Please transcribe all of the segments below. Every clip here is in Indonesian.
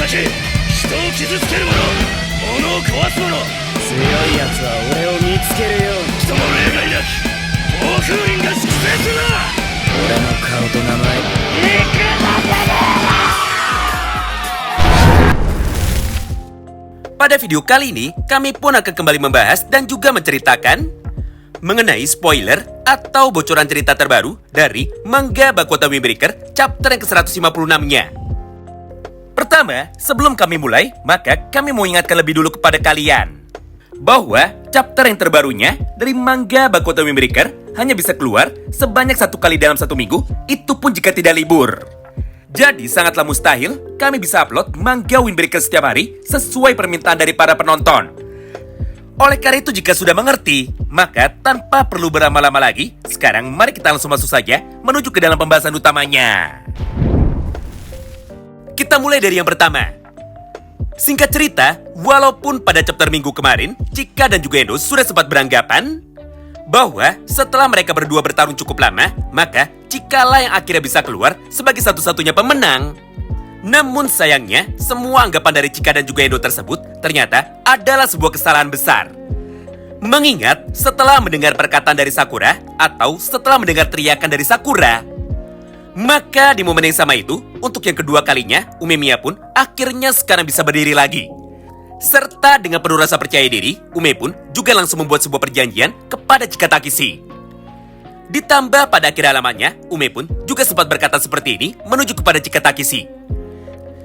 け、人を傷つける者、物を壊す者、強い奴は俺を見つけるように。人の例外なき暴風林が粛清するな。俺の顔と名前、Pada video kali ini, kami pun akan kembali membahas dan juga menceritakan mengenai spoiler atau bocoran cerita terbaru dari manga Baku Wataru Windbreaker chapter yang ke-156-nya. Pertama, sebelum kami mulai, maka kami mau ingatkan lebih dulu kepada kalian bahwa chapter yang terbarunya dari manga Baku Wataru Windbreaker hanya bisa keluar sebanyak 1 kali dalam 1 minggu, itu pun jika tidak libur. Jadi sangatlah mustahil kami bisa upload manga Windbreaker setiap hari sesuai permintaan dari para penonton. Oleh karena itu, jika sudah mengerti, maka tanpa perlu berlama-lama lagi, sekarang mari kita langsung masuk saja menuju ke dalam pembahasan utamanya. Kita mulai dari yang pertama. Singkat cerita, walaupun pada chapter minggu kemarin, Chika dan juga Endo sudah sempat beranggapan bahwa setelah mereka berdua bertarung cukup lama, maka Chika lah yang akhirnya bisa keluar sebagai satu-satunya pemenang. Namun sayangnya, semua anggapan dari Chika dan juga Endo tersebut ternyata adalah sebuah kesalahan besar. Mengingat setelah mendengar perkataan dari Sakura atau setelah mendengar teriakan dari Sakura, maka di momen yang sama itu, untuk yang kedua kalinya, Umemiya pun akhirnya sekarang bisa berdiri lagi. Serta dengan penuh rasa percaya diri, Ume pun juga langsung membuat sebuah perjanjian kepada Chika Takeshi. Ditambah pada akhir halamannya, Ume pun juga sempat berkata seperti ini menuju kepada Chika Takeshi,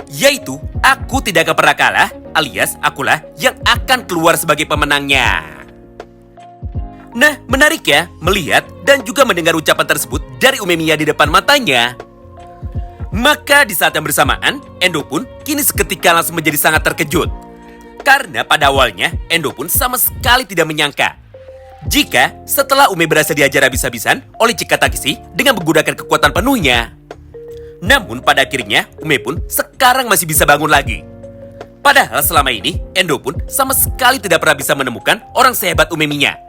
yaitu, aku tidak akan pernah kalah, alias akulah yang akan keluar sebagai pemenangnya. Nah, menarik ya melihat dan juga mendengar ucapan tersebut dari Umemiya di depan matanya. Maka di saat yang bersamaan, Endo pun kini seketika langsung menjadi sangat terkejut. Karena pada awalnya, Endo pun sama sekali tidak menyangka jika setelah Ume berhasil diajar habis-habisan oleh Chika Takeshi dengan menggunakan kekuatan penuhnya. Namun pada akhirnya, Ume pun sekarang masih bisa bangun lagi. Padahal selama ini, Endo pun sama sekali tidak pernah bisa menemukan orang sehebat Umemiya.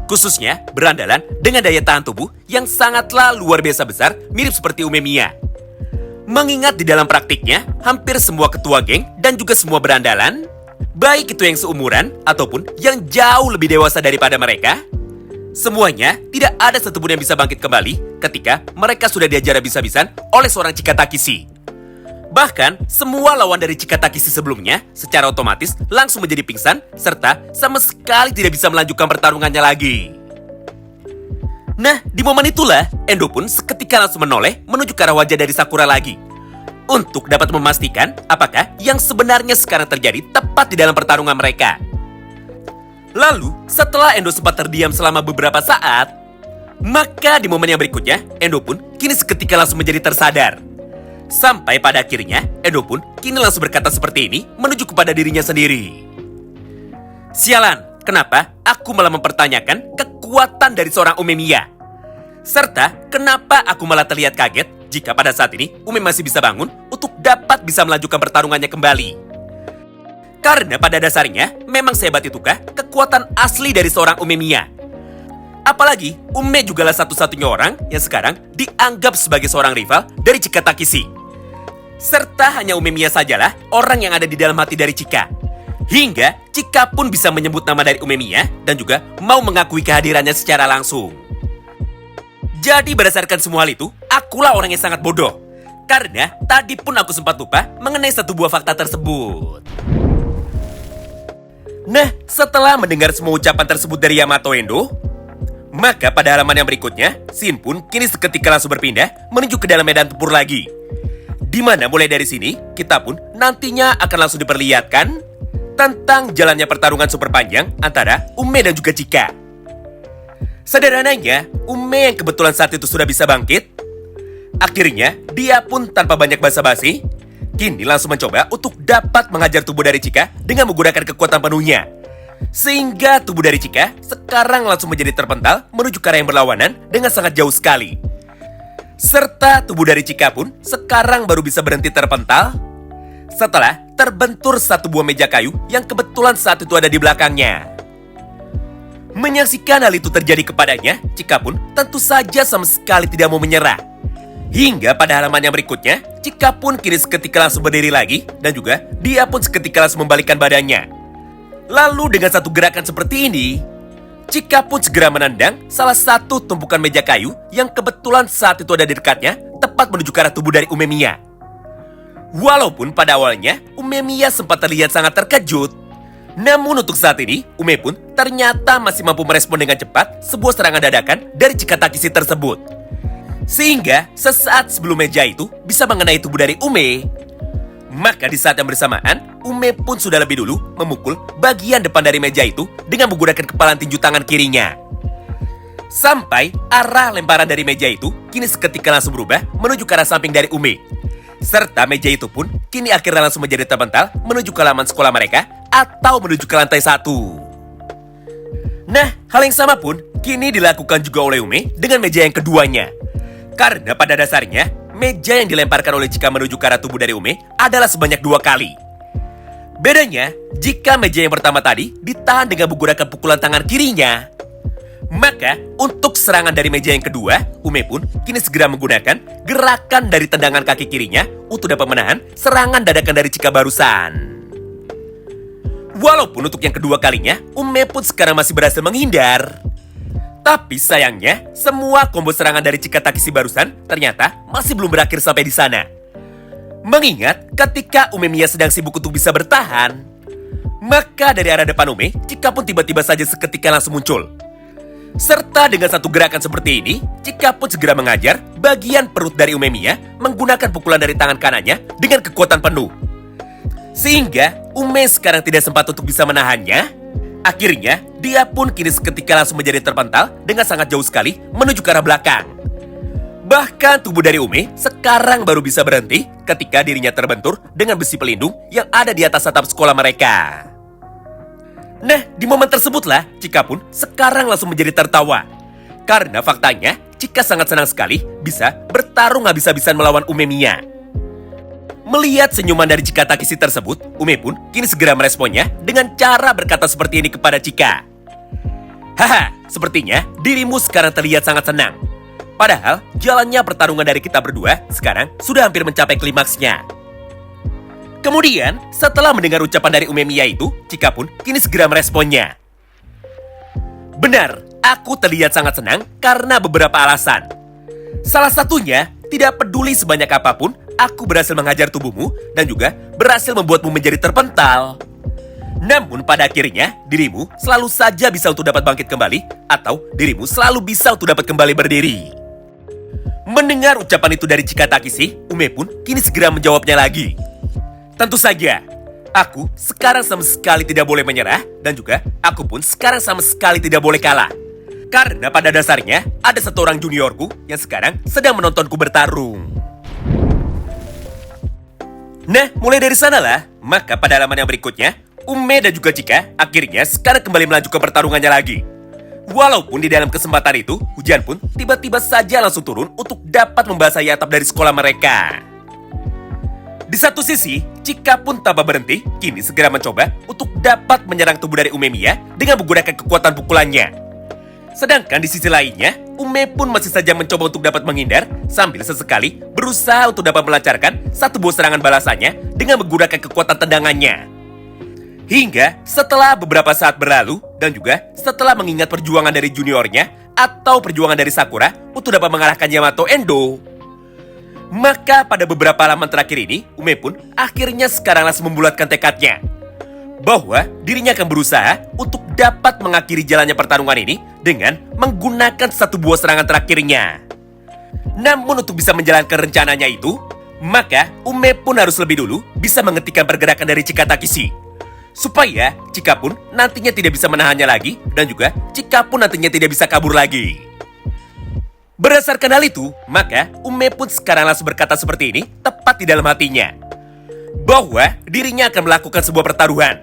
Khususnya berandalan dengan daya tahan tubuh yang sangatlah luar biasa besar, mirip seperti Umemiya. Mengingat di dalam praktiknya, hampir semua ketua geng dan juga semua berandalan, baik itu yang seumuran ataupun yang jauh lebih dewasa daripada mereka, semuanya tidak ada satupun yang bisa bangkit kembali ketika mereka sudah diajar habis-habisan oleh seorang Chika Takeshi. Bahkan, semua lawan dari Chika Takeshi sebelumnya secara otomatis langsung menjadi pingsan serta sama sekali tidak bisa melanjutkan pertarungannya lagi. Nah, di momen itulah, Endo pun seketika langsung menoleh menuju ke arah wajah dari Sakura lagi untuk dapat memastikan apakah yang sebenarnya sekarang terjadi tepat di dalam pertarungan mereka. Lalu, setelah Endo sempat terdiam selama beberapa saat, maka di momen yang berikutnya, Endo pun kini seketika langsung menjadi tersadar. Sampai pada akhirnya, Endo pun kini langsung berkata seperti ini menuju kepada dirinya sendiri. Sialan, kenapa aku malah mempertanyakan kekuatan dari seorang Umemiya? Serta, kenapa aku malah terlihat kaget jika pada saat ini Ume masih bisa bangun untuk dapat bisa melanjutkan pertarungannya kembali? Karena pada dasarnya, memang sehebat itukah kekuatan asli dari seorang Umemiya? Apalagi, Ume jugalah satu-satunya orang yang sekarang dianggap sebagai seorang rival dari Chika Takeshi. Serta hanya Umemiya sajalah orang yang ada di dalam hati dari Chika. Hingga Chika pun bisa menyebut nama dari Umemiya dan juga mau mengakui kehadirannya secara langsung. Jadi berdasarkan semua hal itu, akulah orang yang sangat bodoh. Karena tadi pun aku sempat lupa mengenai satu buah fakta tersebut. Nah, setelah mendengar semua ucapan tersebut dari Yamato Endo, maka pada halaman yang berikutnya, Shin pun kini seketika langsung berpindah menuju ke dalam medan tempur lagi. Di mana mulai dari sini, kita pun nantinya akan langsung diperlihatkan tentang jalannya pertarungan super panjang antara Ume dan juga Chika. Sederhananya, Ume yang kebetulan saat itu sudah bisa bangkit, akhirnya dia pun tanpa banyak basa-basi, kini langsung mencoba untuk dapat menghajar tubuh dari Chika dengan menggunakan kekuatan penuhnya. Sehingga tubuh dari Chika sekarang langsung menjadi terpental menuju ke arah yang berlawanan dengan sangat jauh sekali. Serta tubuh dari Chika pun sekarang baru bisa berhenti terpental setelah terbentur satu buah meja kayu yang kebetulan saat itu ada di belakangnya. Menyaksikan hal itu terjadi kepadanya, Chika pun tentu saja sama sekali tidak mau menyerah. Hingga pada halaman yang berikutnya, Chika pun kini seketika langsung berdiri lagi dan juga dia pun seketika langsung membalikkan badannya. Lalu dengan satu gerakan seperti ini, Chika pun segera menendang salah satu tumpukan meja kayu yang kebetulan saat itu ada di dekatnya, tepat menuju ke arah tubuh dari Umemiya. Walaupun pada awalnya Umemiya sempat terlihat sangat terkejut, namun untuk saat ini Ume pun ternyata masih mampu merespon dengan cepat sebuah serangan dadakan dari Chika Takeshi tersebut. Sehingga sesaat sebelum meja itu bisa mengenai tubuh dari Ume, maka di saat yang bersamaan Ume pun sudah lebih dulu memukul bagian depan dari meja itu dengan menggunakan kepalan tinju tangan kirinya. Sampai arah lemparan dari meja itu kini seketika langsung berubah menuju ke arah samping dari Ume. Serta meja itu pun kini akhirnya langsung menjadi terpental menuju ke halaman sekolah mereka atau menuju ke lantai 1. Nah, hal yang sama pun kini dilakukan juga oleh Ume dengan meja yang keduanya. Karena pada dasarnya, meja yang dilemparkan oleh Chika menuju ke arah tubuh dari Ume adalah sebanyak 2 kali. Bedanya, jika meja yang pertama tadi ditahan dengan menggunakan pukulan tangan kirinya, maka untuk serangan dari meja yang kedua, Ume pun kini segera menggunakan gerakan dari tendangan kaki kirinya untuk dapat menahan serangan dadakan dari Chika barusan. Walaupun untuk yang kedua kalinya, Ume pun sekarang masih berhasil menghindar. Tapi sayangnya, semua combo serangan dari Chika Takeshi barusan ternyata masih belum berakhir sampai di sana. Mengingat ketika Umemiya sedang sibuk untuk bisa bertahan, maka dari arah depan Ume, Chika pun tiba-tiba saja seketika langsung muncul. Serta dengan satu gerakan seperti ini, Chika pun segera mengajar bagian perut dari Umemiya menggunakan pukulan dari tangan kanannya dengan kekuatan penuh. Sehingga Ume sekarang tidak sempat untuk bisa menahannya. Akhirnya, dia pun kini seketika langsung menjadi terpental dengan sangat jauh sekali menuju ke arah belakang. Bahkan tubuh dari Ume sekarang baru bisa berhenti ketika dirinya terbentur dengan besi pelindung yang ada di atas atap sekolah mereka. Nah, di momen tersebutlah Chika pun sekarang langsung menjadi tertawa. Karena faktanya, Chika sangat senang sekali bisa bertarung habis-habisan melawan Umemiya. Melihat senyuman dari Chika Takeshi tersebut, Ume pun kini segera meresponnya dengan cara berkata seperti ini kepada Chika. Haha, sepertinya dirimu sekarang terlihat sangat senang. Padahal jalannya pertarungan dari kita berdua sekarang sudah hampir mencapai klimaksnya. Kemudian, setelah mendengar ucapan dari Umemiya itu, Chika pun kini segera meresponnya. Benar, aku terlihat sangat senang karena beberapa alasan. Salah satunya, tidak peduli sebanyak apapun, aku berhasil menghajar tubuhmu dan juga berhasil membuatmu menjadi terpental. Namun pada akhirnya, dirimu selalu saja bisa untuk dapat bangkit kembali atau dirimu selalu bisa untuk dapat kembali berdiri. Mendengar ucapan itu dari Chika Takeshi, Ume pun kini segera menjawabnya lagi. Tentu saja, aku sekarang sama sekali tidak boleh menyerah dan juga aku pun sekarang sama sekali tidak boleh kalah. Karena pada dasarnya ada satu orang juniorku yang sekarang sedang menontonku bertarung. Nah, mulai dari sanalah, maka pada halaman yang berikutnya, Ume dan juga Chika akhirnya sekarang kembali melanjutkan pertarungannya lagi. Walaupun di dalam kesempatan itu, hujan pun tiba-tiba saja langsung turun untuk dapat membasahi atap dari sekolah mereka. Di satu sisi, Chika pun tanpa berhenti, kini segera mencoba untuk dapat menyerang tubuh dari Umemiya dengan menggunakan kekuatan pukulannya. Sedangkan di sisi lainnya, Ume pun masih saja mencoba untuk dapat menghindar sambil sesekali berusaha untuk dapat melancarkan satu buah serangan balasannya dengan menggunakan kekuatan tendangannya. Hingga setelah beberapa saat berlalu dan juga setelah mengingat perjuangan dari juniornya atau perjuangan dari Sakura untuk dapat mengalahkan Yamato Endo, maka pada beberapa halaman terakhir ini, Ume pun akhirnya sekarang langsung membulatkan tekadnya bahwa dirinya akan berusaha untuk dapat mengakhiri jalannya pertarungan ini dengan menggunakan satu buah serangan terakhirnya. Namun untuk bisa menjalankan rencananya itu, maka Ume pun harus lebih dulu bisa menghentikan pergerakan dari Chika Takeshi, supaya Chika pun nantinya tidak bisa menahannya lagi dan juga Chika pun nantinya tidak bisa kabur lagi. Berdasarkan hal itu, maka Ume pun sekarang langsung berkata seperti ini tepat di dalam hatinya, bahwa dirinya akan melakukan sebuah pertaruhan,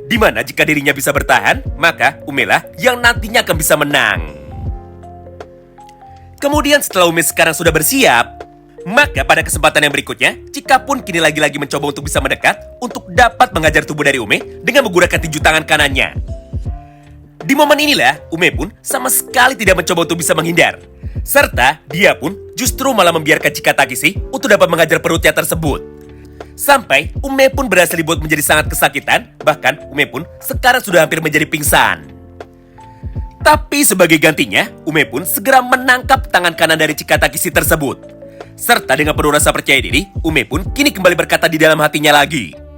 di mana jika dirinya bisa bertahan, maka Ume lah yang nantinya akan bisa menang. Kemudian setelah Ume sekarang sudah bersiap, maka pada kesempatan yang berikutnya, Chika pun kini lagi-lagi mencoba untuk bisa mendekat untuk dapat mengajar tubuh dari Ume dengan menggunakan tinju tangan kanannya. Di momen inilah, Ume pun sama sekali tidak mencoba untuk bisa menghindar. Serta dia pun justru malah membiarkan Chika Takeshi untuk dapat mengajar perutnya tersebut. Sampai Ume pun berhasil dibuat menjadi sangat kesakitan, bahkan Ume pun sekarang sudah hampir menjadi pingsan. Tapi sebagai gantinya, Ume pun segera menangkap tangan kanan dari Chika Takeshi tersebut. Serta dengan penuh rasa percaya diri, Ume pun kini kembali berkata di dalam hatinya lagi.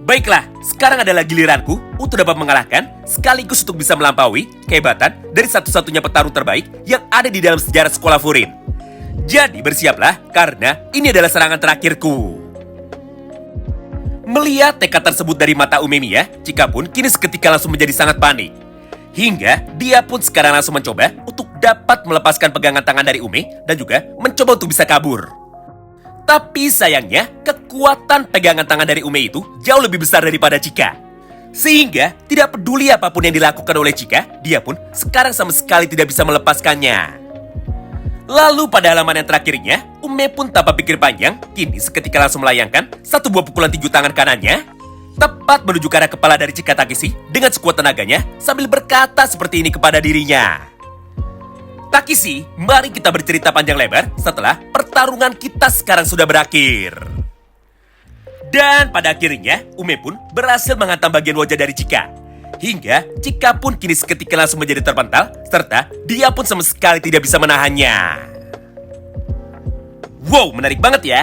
Baiklah, sekarang adalah giliranku untuk dapat mengalahkan sekaligus untuk bisa melampaui kehebatan dari satu-satunya petarung terbaik yang ada di dalam sejarah sekolah Furin. Jadi bersiaplah karena ini adalah serangan terakhirku. Melihat tekad tersebut dari mata Umemiya, Chika pun kini seketika langsung menjadi sangat panik. Hingga dia pun sekarang langsung mencoba untuk dapat melepaskan pegangan tangan dari Ume dan juga mencoba untuk bisa kabur. Tapi sayangnya, kekuatan pegangan tangan dari Ume itu jauh lebih besar daripada Chika. Sehingga tidak peduli apapun yang dilakukan oleh Chika, dia pun sekarang sama sekali tidak bisa melepaskannya. Lalu pada halaman yang terakhirnya, Ume pun tanpa pikir panjang, kini seketika langsung melayangkan satu buah pukulan tinju tangan kanannya, tepat menuju ke arah kepala dari Chika Takeshi dengan sekuat tenaganya sambil berkata seperti ini kepada dirinya. Takeshi, mari kita bercerita panjang lebar setelah pertarungan kita sekarang sudah berakhir. Dan pada akhirnya, Ume pun berhasil menghantam bagian wajah dari Chika. Hingga Chika pun kini seketika langsung menjadi terpental, serta dia pun sama sekali tidak bisa menahannya. Wow, menarik banget ya.